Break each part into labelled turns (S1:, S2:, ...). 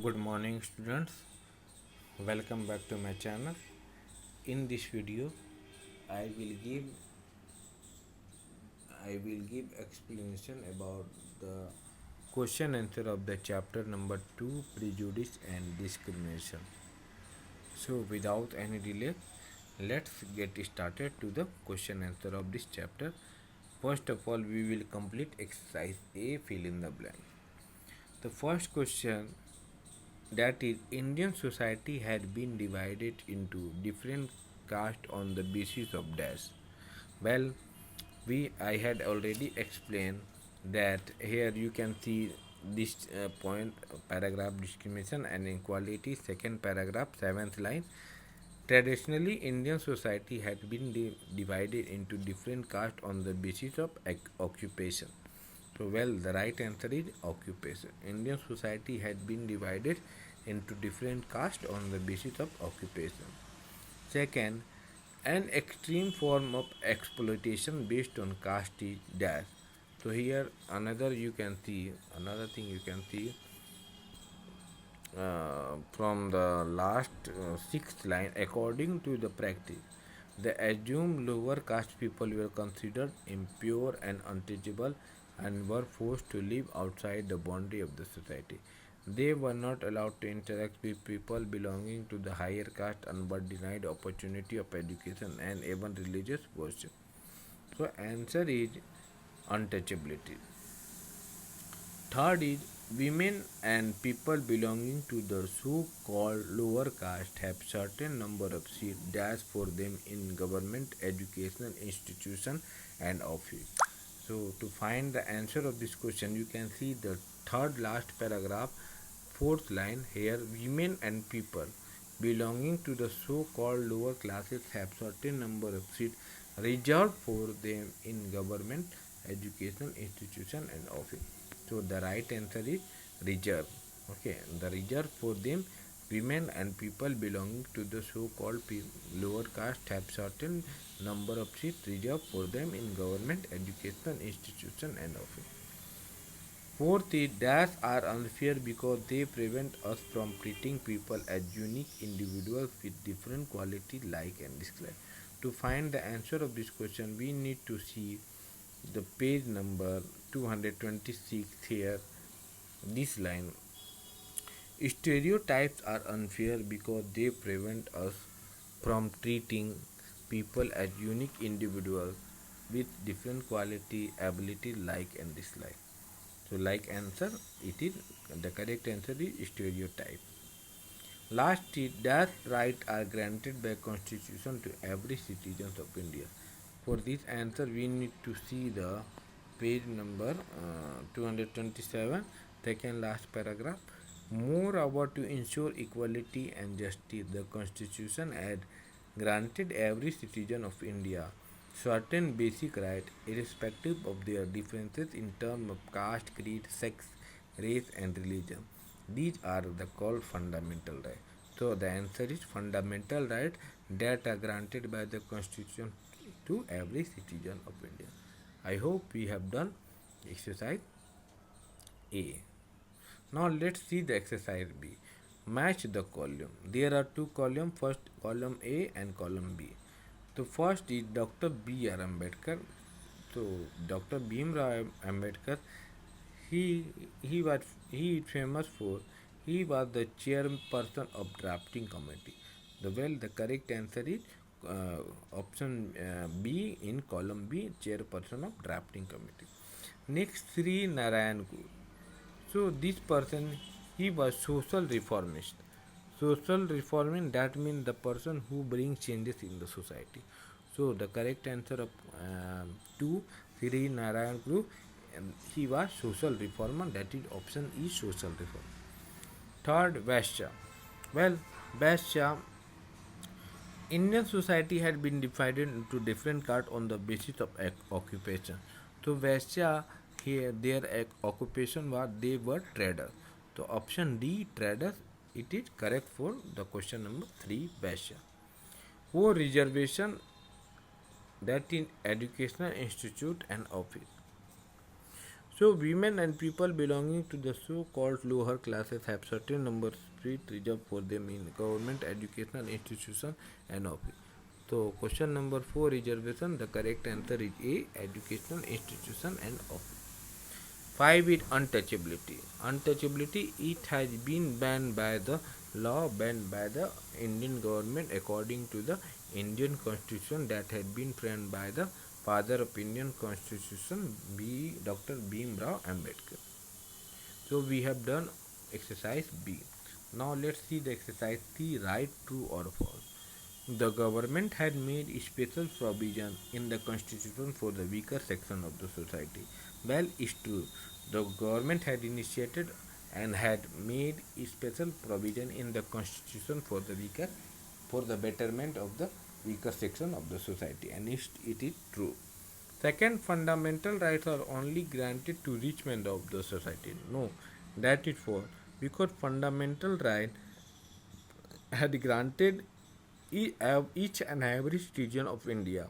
S1: Good morning, students. Welcome back to my channel. In this video, I will give explanation about the question answer of the chapter number 2, prejudice and discrimination. So, without any delay, let's get started to the question answer of this chapter. First of all, we will complete exercise A, fill in the blank. The first question, that is, Indian society had been divided into different castes on the basis of dash. Well, we I had already explained that here you can see this point, paragraph discrimination and equality, second paragraph, seventh line. Traditionally, Indian society had been divided into different castes on the basis of occupation. So, well, the right answer is occupation. Indian society had been divided into different castes on the basis of occupation. Second, an extreme form of exploitation based on caste is dash. So here another thing you can see from the last sixth line. According to the practice, the assumed lower caste people were considered impure and untouchable and were forced to live outside the boundary of the society. They were not allowed to interact with people belonging to the higher caste and were denied opportunity of education and even religious worship. So answer is untouchability. Third is, women and people belonging to the so-called lower caste have certain number of seats dashed for them in government educational institution and office. So to find the answer of this question, you can see the third last paragraph, fourth line. Here, women and people belonging to the so-called lower classes have certain number of seats reserved for them in government educational institution and office. So the right answer is reserve. Okay, the reserve for them, women and people belonging to the so-called lower caste have certain number of seats reserved for them in government educational institution and office. Fourth is, dash are unfair because they prevent us from treating people as unique individuals with different qualities like and dislike. To find the answer of this question, we need to see the page number 226 here. This line, stereotypes are unfair because they prevent us from treating people as unique individuals with different quality, ability, like and dislike. So, like answer, it is the correct answer is stereotype. Last is, that rights are granted by Constitution to every citizen of India. For this answer, we need to see the page number 227, second last paragraph. Moreover, to ensure equality and justice, the Constitution had granted every citizen of India certain basic rights, irrespective of their differences in terms of caste, creed, sex, race, and religion. These are the called fundamental rights. So the answer is fundamental rights that are granted by the Constitution to every citizen of India. I hope we have done exercise A. Now let's see the exercise B. Match the column. There are two columns, first column A and column B. So first is Dr. B.R. Ambedkar. So Dr. Bhimrao Ambedkar, he he is famous for, he was the chairperson of drafting committee. The correct answer is option B in column B, chairperson of drafting committee. Next, Sri Narayan Guru. So this person, he was social reformist. Social reforming, that means the person who brings changes in the society. So the correct answer of 2, Sri Narayan Guru, he was social reformer. That is option E, social reform. Third, Vaishya. Well, Vaishya, Indian society had been divided into different castes on the basis of occupation. So Vaishya, here their occupation was, they were traders. So option D, traders, it is correct for the question number 3, Vaishya. For reservation, that in educational institute and office. So women and people belonging to the so-called lower classes have certain number of seats reserved for them in government educational institution and office. So question number 4 reservation. The correct answer is A, educational institution and office. 5 is untouchability. Untouchability, it has been banned by the law banned by the Indian government according to the Indian constitution that had been framed by the father of Indian constitution B. Dr. Bhim Rao Ambedkar. So we have done exercise B. Now let's see the exercise C, right, true or false. The government had made special provision in the constitution for the weaker section of the society. Well, it's true. The government had initiated and had made special provision in the constitution for the weaker, for the betterment of the weaker section of the society, and it is true. Second, fundamental rights are only granted to rich men of the society. No, that is false. Because fundamental right had granted each and every citizen of India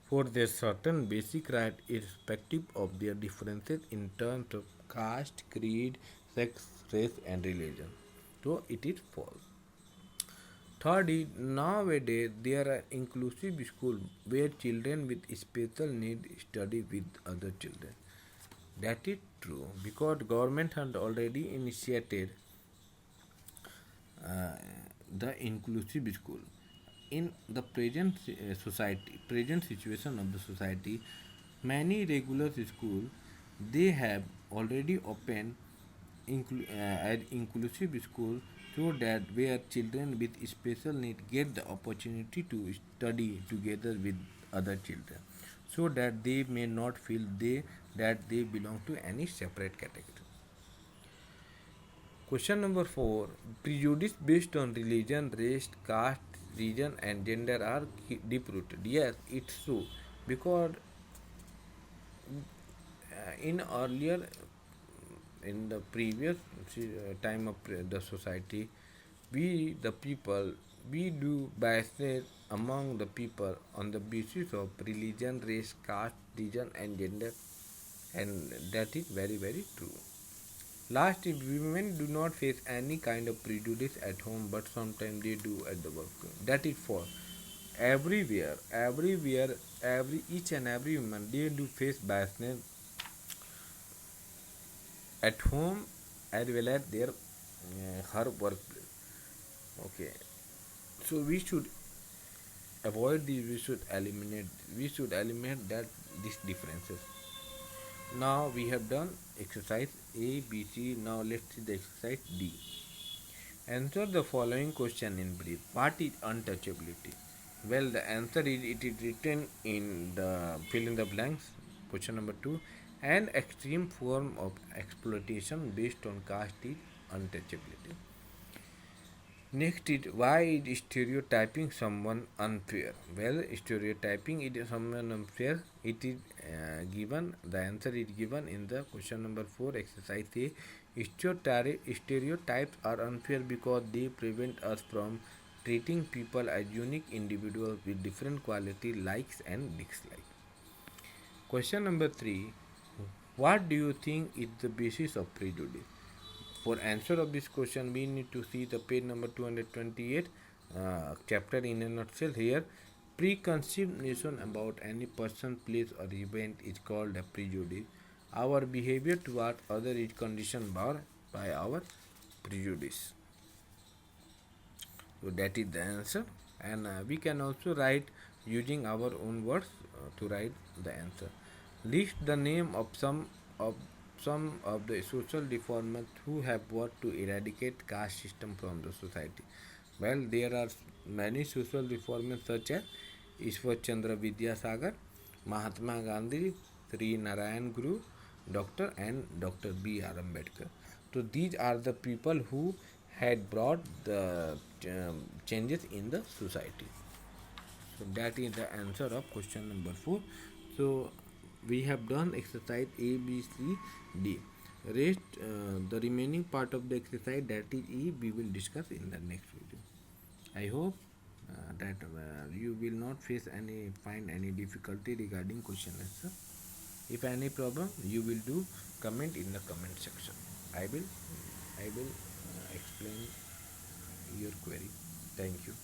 S1: for their certain basic right irrespective of their differences in terms of caste, creed, sex, race and religion. So it is false. Third is nowadays there are inclusive schools where children with special need study with other children. That is true because government had already initiated uh, the inclusive school. In the present situation of the society, many regular schools they have already opened as inclusive school so that where children with special need get the opportunity to study together with other children so that they may not feel they belong to any separate category. Question number 4. Prejudice based on religion, race, caste, region, and gender are deep rooted. Yes, it's true. Because in earlier, in the previous time of the society, we, the people, we do bias among the people on the basis of religion, race, caste, region, and gender, and that is very, very true. Last, if women do not face any kind of prejudice at home, but sometimes they do at the work. That is false. Everywhere, every each and every woman they do face biasness at home as well as their her workplace. Okay, so we should avoid these. We should eliminate. We should eliminate that these differences. Now we have done exercise A, B, C. Now let's see the exercise D. Answer the following question in brief. What is untouchability? Well, the answer is it is written in the fill in the blanks. Question number 2. An extreme form of exploitation based on caste is untouchability. Next is why is stereotyping someone unfair? Well, stereotyping is someone unfair. It is given. The answer is given in the question number 4 exercise A. Stereotypes are unfair because they prevent us from treating people as unique individuals with different quality likes and dislikes. Question number 3. What do you think is the basis of prejudice? For answer of this question, we need to see the page number 228, chapter in a nutshell here. Preconceived notion about any person, place or event is called a prejudice. Our behavior toward other is conditioned by our prejudice. So that is the answer, and we can also write using our own words to write the answer. List the name of some of the social reformers who have worked to eradicate caste system from the society. Well, there are many social reformers such as Ishwar Chandra Vidyasagar, Mahatma Gandhi, Sri Narayan Guru, Dr. B. R. Ambedkar. So these are the people who had brought the changes in the society. So that is the answer of question number 4. So we have done exercise A, B, C, D. Rest the remaining part of the exercise that is E we will discuss in the next video. I hope that you will not find any difficulty regarding question answer. If any problem, you will do comment in the comment section. I will explain your query. Thank you.